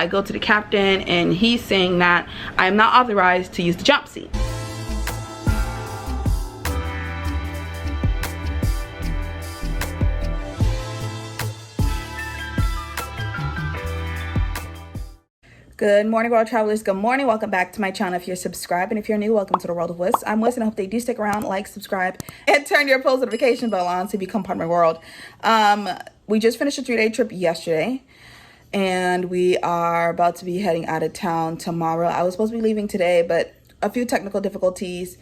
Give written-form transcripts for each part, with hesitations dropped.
I go to the captain and he's saying that I am not authorized to use the jump seat. Good morning, world travelers. Good morning. Welcome back to my channel. If you're subscribed and if you're new, welcome to the world of Wiz. I'm Wiz and I hope that you do stick around, like, subscribe, and turn your post notification bell on to become part of my world. We just finished a 3-day trip yesterday and we are about to be heading out of town tomorrow. I was supposed to be leaving today, but a few technical difficulties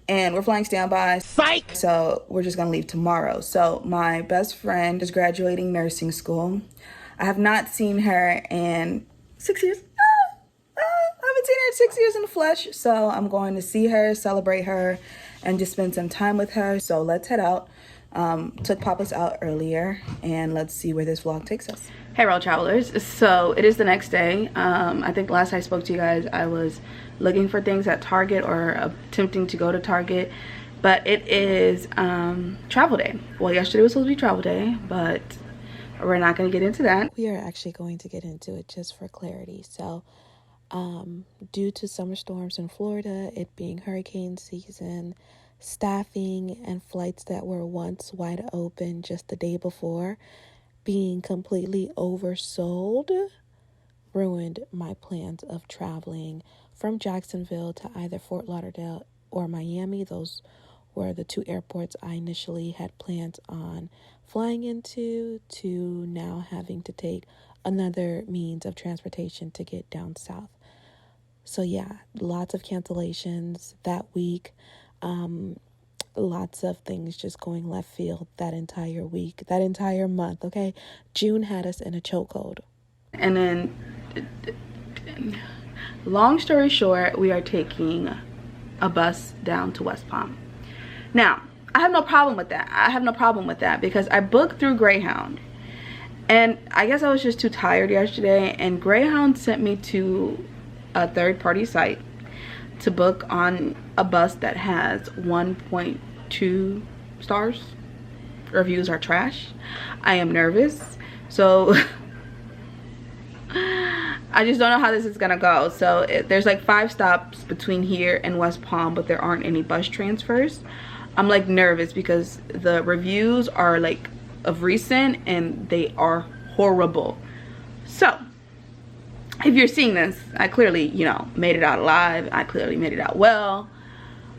and we're flying standby. Psych! So we're just gonna leave tomorrow. So my best friend is graduating nursing school. I have not seen her in 6 years. I haven't seen her in 6 years in the flesh, so I'm going to see her, celebrate her, and just spend some time with her. So let's head out. Took Papa's out earlier, and let's see where this vlog takes us. Hey, world travelers. So it is the next day. I think last I spoke to you guys, I was looking for things at Target or attempting to go to Target, but it is travel day. Well, yesterday was supposed to be travel day, but we're not going to get into that. We are actually going to get into it just for clarity. So due to summer storms in Florida, it being hurricane season, staffing and flights that were once wide open just the day before being completely oversold ruined my plans of traveling from Jacksonville to either Fort Lauderdale or Miami. Those were the two airports I initially had plans on flying into, to now having to take another means of transportation to get down south. So yeah, lots of cancellations that week. Lots of things just going left field that entire week, that entire month, okay? June had us in a chokehold. And then, long story short, we are taking a bus down to West Palm. Now, I have no problem with that. I have no problem with that because I booked through Greyhound. And I guess I was just too tired yesterday, and Greyhound sent me to a third-party site to book on a bus that has 1.2 stars. Reviews are trash. I am nervous. So I just don't know how this is gonna go. So there's like 5 stops between here and West Palm, but there aren't any bus transfers. I'm like nervous because the reviews are like of recent and they are horrible. So if you're seeing this, I clearly, you know, made it out alive. I clearly made it out well,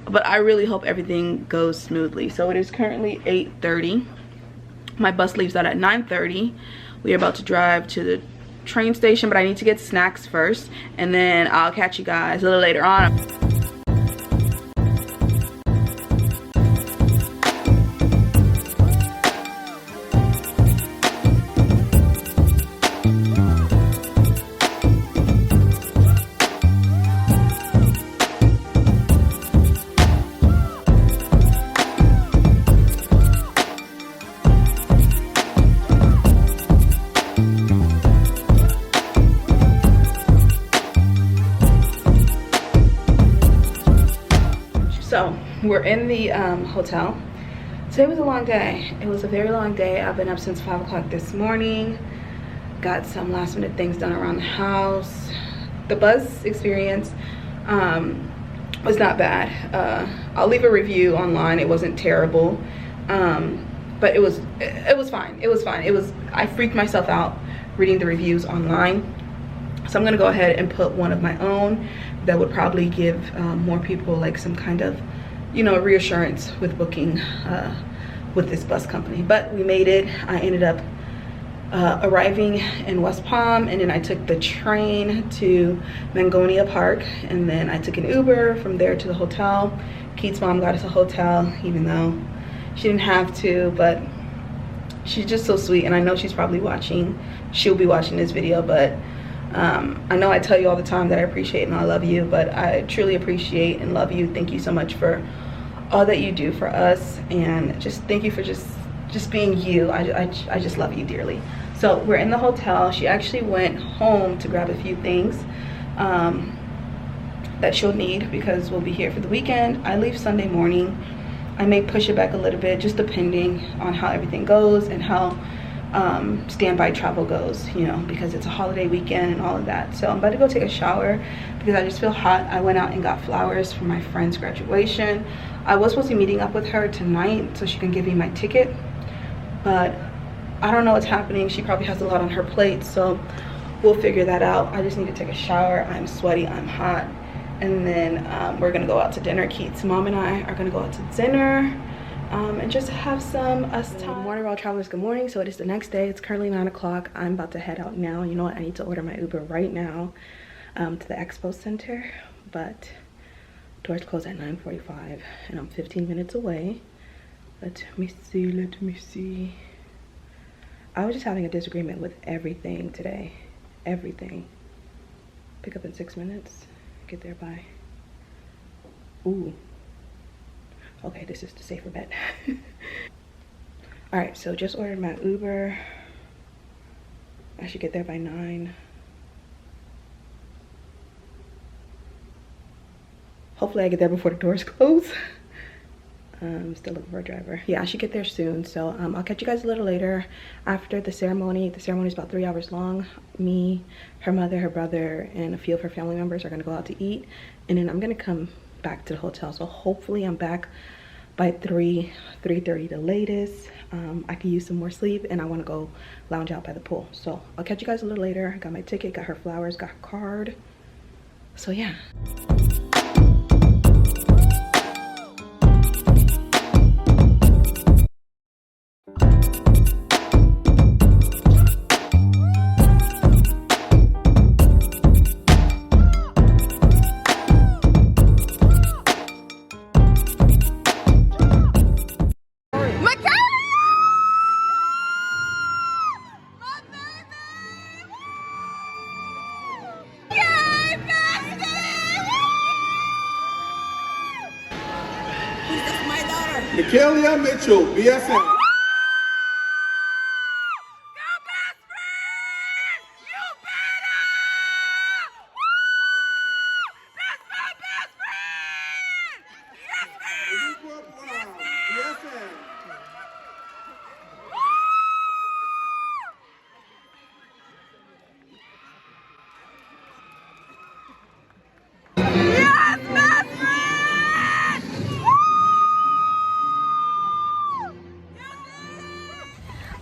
but I really hope everything goes smoothly. So it is currently 8:30. My bus leaves out at 9:30. We are about to drive to the train station, but I need to get snacks first, and then I'll catch you guys a little later on. So we're in the hotel. Today was a long day. It was a very long day. I've been up since 5 o'clock this morning. Got some last minute things done around the house. The bus experience was not bad. I'll leave a review online. It wasn't terrible, but it was fine. It was fine. I freaked myself out reading the reviews online. So I'm gonna go ahead and put one of my own that would probably give more people like some kind of, you know, reassurance with booking with this bus company. But we made it. I ended up arriving in West Palm, and then I took the train to Mangonia Park, and then I took an Uber from there to the hotel. Keith's mom got us a hotel, even though she didn't have to, but she's just so sweet, and I know she's probably watching. She'll be watching this video, but I know I tell you all the time that I appreciate and I love you, but I truly appreciate and love you. Thank you so much for all that you do for us, and just thank you for just being you. I just love you dearly. So we're in the hotel. She actually went home to grab a few things that she'll need because we'll be here for the weekend. I leave Sunday morning. I may push it back a little bit, just depending on how everything goes and how standby travel goes, you know, because it's a holiday weekend and all of that. So I'm about to go take a shower because I just feel hot. I went out and got flowers for my friend's graduation. I was supposed to be meeting up with her tonight so she can give me my ticket, but I don't know what's happening. She probably has a lot on her plate, so we'll figure that out. I just need to take a shower. I'm sweaty, I'm hot, and then we're gonna go out to dinner. Keith's mom and I are gonna go out to dinner and just have some us time. Good morning, Royal Travelers. Good morning. So it is the next day. It's currently 9 o'clock. I'm about to head out now. You know what? I need to order my Uber right now to the expo center, but doors close at 9:45 and I'm 15 minutes away. Let me see. I was just having a disagreement with everything today. Everything. Pick up in 6 minutes. Get there by. Ooh. Okay, this is the safer bet. All right, so just ordered my Uber. I should get there by 9. Hopefully I get there before the doors close. I'm still looking for a driver. Yeah, I should get there soon. So I'll catch you guys a little later after the ceremony. The ceremony is about 3 hours long. Me, her mother, her brother, and a few of her family members are gonna go out to eat. And then I'm gonna come back to the hotel. So hopefully I'm back by 3:30 the latest. I can use some more sleep and I want to go lounge out by the pool. So I'll catch you guys a little later. Got my ticket, got her flowers, got her card. So yeah. Mikaela Mitchell, BSN.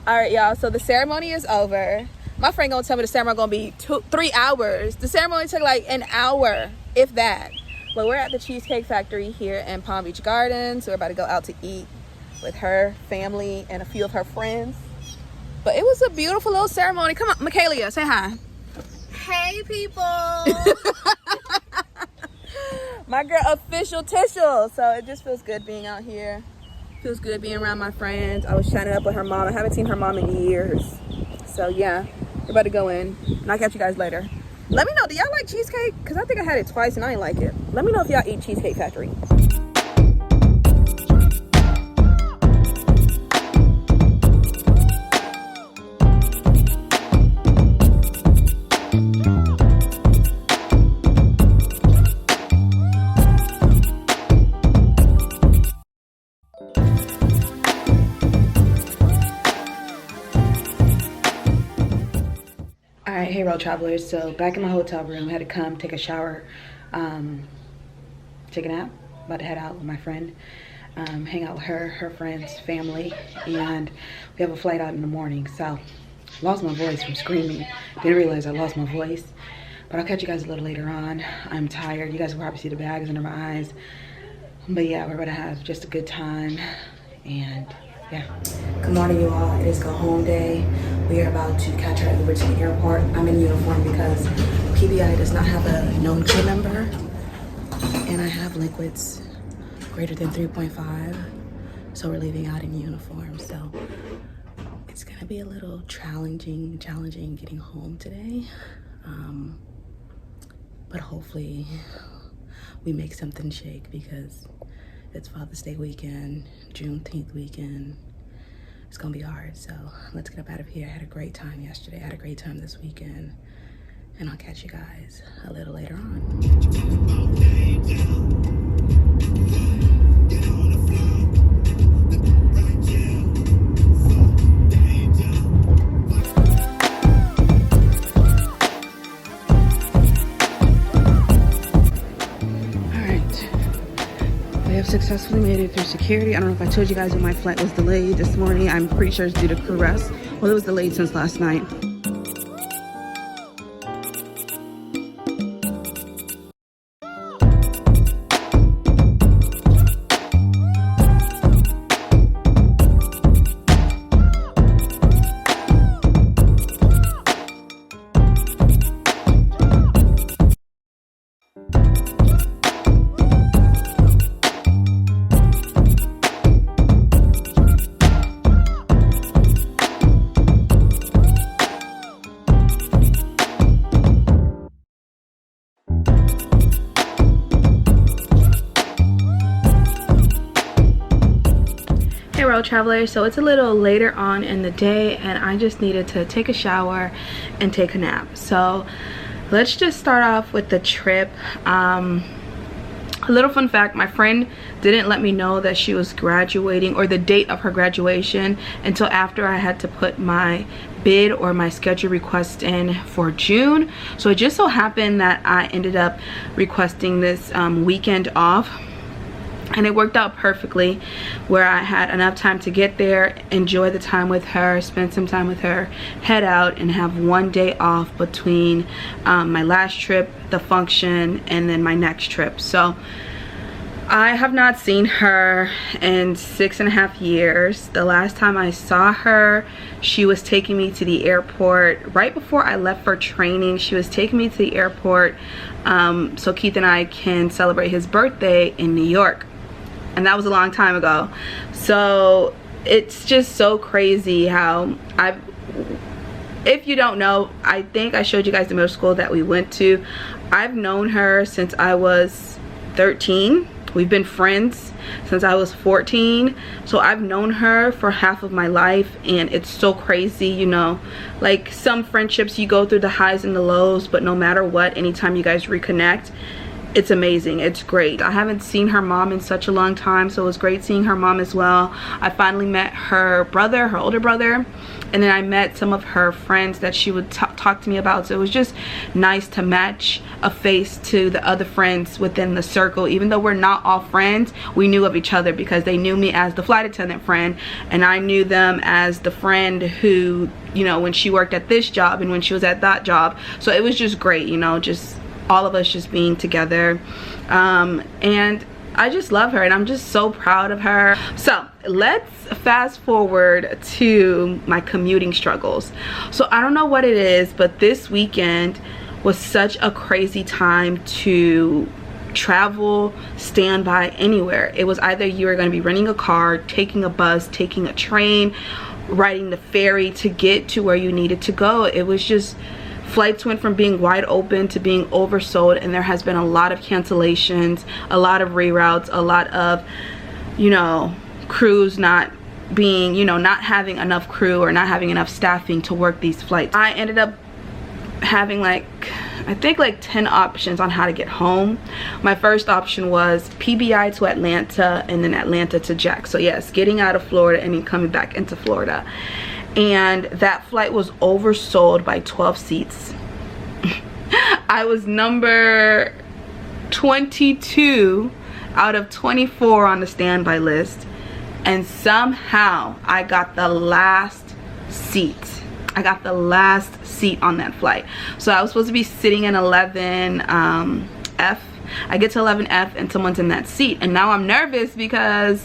All right, y'all, so the ceremony is over. My friend gonna tell me the ceremony gonna be 3 hours. The ceremony took like an hour, if that. But we're at the Cheesecake Factory here in Palm Beach Gardens. So we're about to go out to eat with her family and a few of her friends. But it was a beautiful little ceremony. Come on, Mikaela, say hi. Hey, people. My girl, official Tishel. So it just feels good being out here. Feels good being around my friends. I was chatting up with her mom. I haven't seen her mom in years. So yeah, we're about to go in and I'll catch you guys later. Let me know, do y'all like cheesecake? Because I think I had it twice and I didn't like it. Let me know if y'all eat Cheesecake Factory. Alright, hey Royal Travelers, so back in my hotel room, had to come take a shower, take a nap, about to head out with my friend, hang out with her friends, family, and we have a flight out in the morning. So lost my voice from screaming, didn't realize I lost my voice, but I'll catch you guys a little later on. I'm tired, you guys will probably see the bags under my eyes, but yeah, we're gonna have just a good time, and yeah. Good morning, you all. It is go home day. We are about to catch our Uber to the airport. I'm in uniform because PBI does not have a known crew member, and I have liquids greater than 3.5, so we're leaving out in uniform. So it's gonna be a little challenging getting home today, but hopefully we make something shake because it's Father's Day weekend, Juneteenth weekend. It's gonna be hard, so let's get up out of here. I had a great time yesterday. I had a great time this weekend. And I'll catch you guys a little later on. successfully made it through security. I don't know if I told you guys when my flight was delayed this morning. I'm pretty sure it's due to crew rest. Well, it was delayed since last night. Road travelers, so it's a little later on in the day and I just needed to take a shower and take a nap. So let's just start off with the trip. A little fun fact, my friend didn't let me know that she was graduating or the date of her graduation until after I had to put my bid or my schedule request in for June. So it just so happened that I ended up requesting this weekend off, and it worked out perfectly where I had enough time to get there, enjoy the time with her, spend some time with her, head out and have one day off between my last trip, the function, and then my next trip. So I have not seen her in 6.5 years. The last time I saw her, she was taking me to the airport right before I left for training. She was taking me to the airport so Keith and I can celebrate his birthday in New York. And that was a long time ago. So it's just so crazy how if you don't know, I think I showed you guys the middle school that we went to. I've known her since I was 13. We've been friends since I was 14. So I've known her for half of my life, and it's so crazy, you know, like some friendships you go through the highs and the lows, but no matter what, anytime you guys reconnect, it's amazing. It's great. I haven't seen her mom in such a long time, so it was great seeing her mom as well. I finally met her brother, her older brother, and then I met some of her friends that she would talk to me about. So it was just nice to match a face to the other friends within the circle. Even though we're not all friends, we knew of each other because they knew me as the flight attendant friend, and I knew them as the friend who, you know, when she worked at this job and when she was at that job. So it was just great, you know, just all of us just being together. And I just love her and I'm just so proud of her. So let's fast forward to my commuting struggles. So I don't know what it is, but this weekend was such a crazy time to travel, standby, anywhere. It was either you were going to be renting a car, taking a bus, taking a train, riding the ferry to get to where you needed to go. It was just, flights went from being wide open to being oversold, and there has been a lot of cancellations, a lot of reroutes, a lot of, you know, crews not being, you know, not having enough crew or not having enough staffing to work these flights. I ended up having like, I think like 10 options on how to get home. My first option was PBI to Atlanta and then Atlanta to Jack. So yes, getting out of Florida and then coming back into Florida. And that flight was oversold by 12 seats. I was number 22 out of 24 on the standby list, and somehow I got the last seat. I got the last seat on that flight. So I was supposed to be sitting in 11F. I get to 11F and someone's in that seat, and now I'm nervous because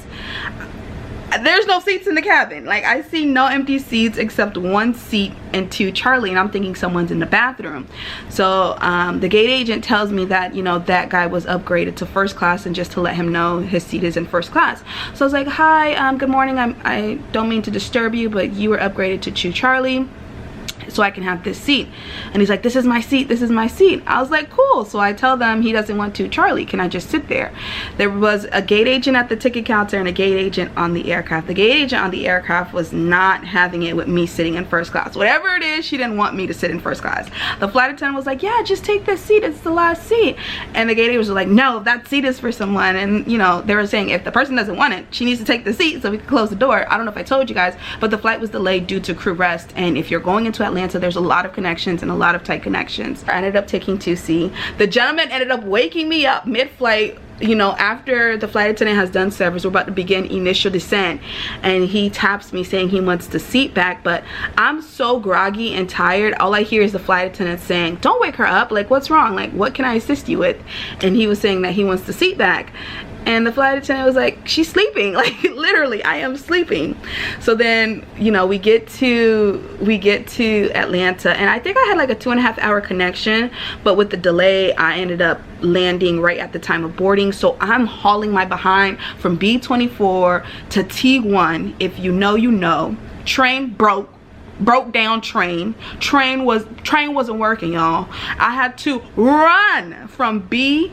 there's no seats in the cabin. Like, I see no empty seats except one seat and two Charlie, and I'm thinking someone's in the bathroom. So the gate agent tells me that, you know, that guy was upgraded to first class, and just to let him know his seat is in first class. So I was like, hi, good morning, I don't mean to disturb you, but you were upgraded to Chew Charlie so I can have this seat. And he's like, this is my seat, this is my seat. I was like, cool. So I tell them he doesn't want to Charlie, can I just sit there? There was a gate agent at the ticket counter and a gate agent on the aircraft. The gate agent on the aircraft was not having it with me sitting in first class. Whatever it is, she didn't want me to sit in first class. The flight attendant was like, yeah, just take this seat, it's the last seat. And the gate agent was like, no, that seat is for someone. And you know, they were saying if the person doesn't want it, she needs to take the seat so we can close the door. I don't know if I told you guys, but the flight was delayed due to crew rest, and if you're going into Atlanta, there's a lot of connections and a lot of tight connections. I ended up taking 2C. The gentleman ended up waking me up mid-flight you know, after the flight attendant has done service, we're about to begin initial descent, and he taps me saying he wants the seat back, but I'm so groggy and tired. All I hear is the flight attendant saying, don't wake her up, like what's wrong, like what can I assist you with? And he was saying that he wants the seat back, and the flight attendant was like, she's sleeping, like literally I am sleeping. So then, you know, we get to Atlanta, and I think I had like a 2.5 hour connection, but with the delay I ended up landing right at the time of boarding. So I'm hauling my behind from B24 to T1. If you know, you know. Train broke down. Train wasn't working, y'all. I had to run from B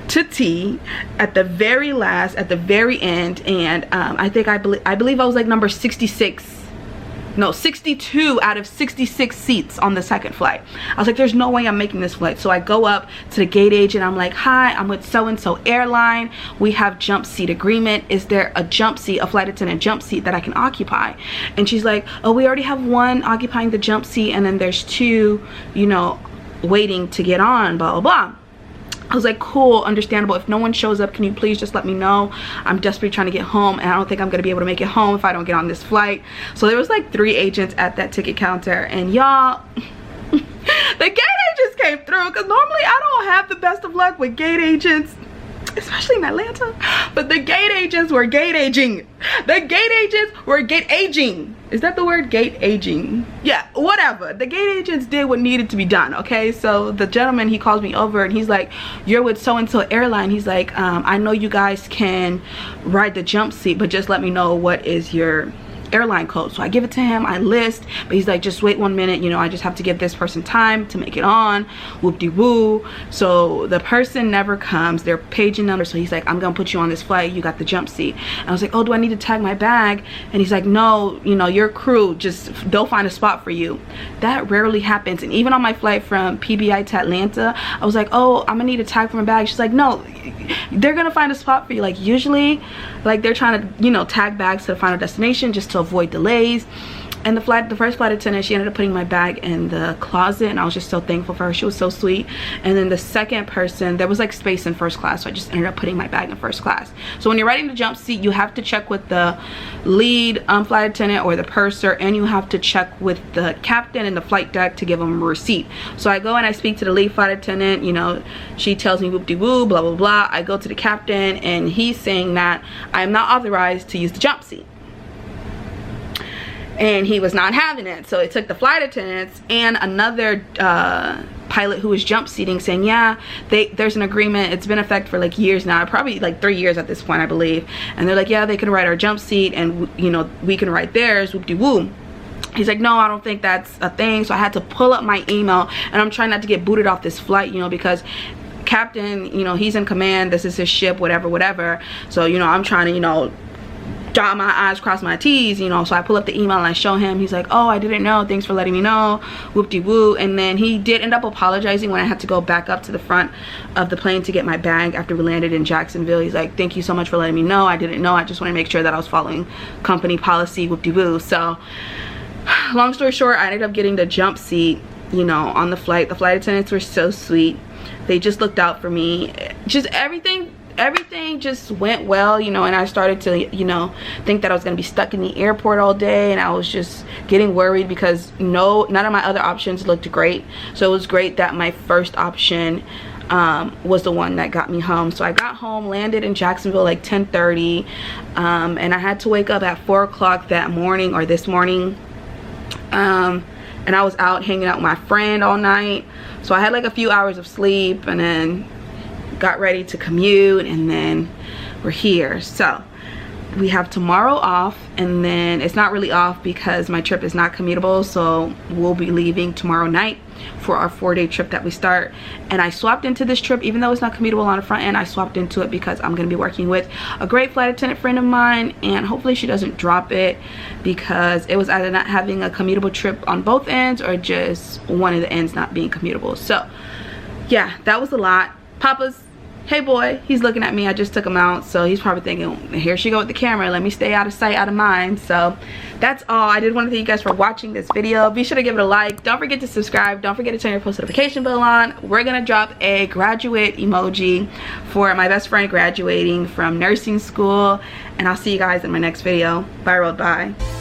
to T at the very end, and I believe I was like number 62 out of 66 seats on the second flight. I was like, there's no way I'm making this flight. So I go up to the gate agent. I'm like, hi, I'm with so-and-so airline. We have jump seat agreement. Is there a flight attendant jump seat that I can occupy? And she's like, oh, we already have one occupying the jump seat, and then there's two, you know, waiting to get on, blah, blah, blah. I was like, cool, understandable. If no one shows up, can you please just let me know? I'm desperately trying to get home, and I don't think I'm gonna be able to make it home if I don't get on this flight. So there was like 3 agents at that ticket counter, and y'all, the gate agents came through, because normally I don't have the best of luck with gate agents, especially in Atlanta, but the gate agents were gate aging. The gate agents were gate aging. Is that the word, gate aging? Yeah, whatever. The gate agents did what needed to be done, okay? So the gentleman, he calls me over, and he's like, you're with so-and-so airline. He's like, I know you guys can ride the jump seat, but just let me know what is your airline code. So I give it to him, I list, but he's like, just wait 1 minute, you know, I just have to give this person time to make it on, whoop-de-woo. So the person never comes, they're paging number. So he's like, I'm gonna put you on this flight, you got the jump seat. And I was like, oh, do I need to tag my bag? And he's like, no, you know, your crew, just they'll find a spot for you. That rarely happens. And even on my flight from PBI to Atlanta, I was like, oh, I'm gonna need a tag for my bag. She's like, no, they're gonna find a spot for you. Like usually, like they're trying to, you know, tag bags to the final destination just to avoid delays. And the first flight attendant, she ended up putting my bag in the closet, and I was just so thankful for her. She was so sweet. And then the second person, there was like space in first class, so I just ended up putting my bag in first class. So when you're riding the jump seat, you have to check with the lead flight attendant or the purser, and you have to check with the captain and the flight deck to give them a receipt. So I go and I speak to the lead flight attendant, you know, she tells me whoop-de-woo, blah blah blah. I go to the captain, and he's saying that I'm not authorized to use the jump seat, and he was not having it. So it took the flight attendants and another pilot who was jump seating, saying, yeah, there's an agreement, it's been in effect for like years now, probably like 3 years at this point, I believe. And they're like, yeah, they can ride our jump seat, and you know, we can ride theirs, whoop-de-woo. He's like, no, I don't think that's a thing. So I had to pull up my email, and I'm trying not to get booted off this flight, you know, because captain, you know, he's in command, this is his ship, whatever. So, you know, I'm trying to, you know, dot my I's, cross my T's, you know. So I pull up the email and I show him. He's like, oh, I didn't know, thanks for letting me know, whoop-de-woo. And then he did end up apologizing when I had to go back up to the front of the plane to get my bag after we landed in Jacksonville. He's like, thank you so much for letting me know, I didn't know, I just want to make sure that I was following company policy, whoop-de-woo. So long story short, I ended up getting the jump seat, you know, on the flight. The flight attendants were so sweet, they just looked out for me. Just everything just went well, you know. And I started to, you know, think that I was gonna be stuck in the airport all day, and I was just getting worried because none of my other options looked great. So it was great that my first option was the one that got me home. So I got home, landed in Jacksonville like 10:30, and I had to wake up at 4 o'clock that morning, or this morning, and I was out hanging out with my friend all night. So I had like a few hours of sleep, and then got ready to commute, and then we're here. So we have tomorrow off, and then it's not really off because my trip is not commutable, so we'll be leaving tomorrow night for our 4-day trip that we start. And I swapped into this trip, even though it's not commutable on the front end, I swapped into it because I'm going to be working with a great flight attendant friend of mine, and hopefully she doesn't drop it, because it was either not having a commutable trip on both ends or just one of the ends not being commutable. So yeah, that was a lot. Papa's hey boy, he's looking at me. I just took him out, so he's probably thinking, here she go with the camera, let me stay out of sight, out of mind. So that's all. I did want to thank you guys for watching this video. Be sure to give it a like. Don't forget to subscribe. Don't forget to turn your post notification bell on. We're gonna drop a graduate emoji for my best friend graduating from nursing school, and I'll see you guys in my next video. Bye, world. Bye.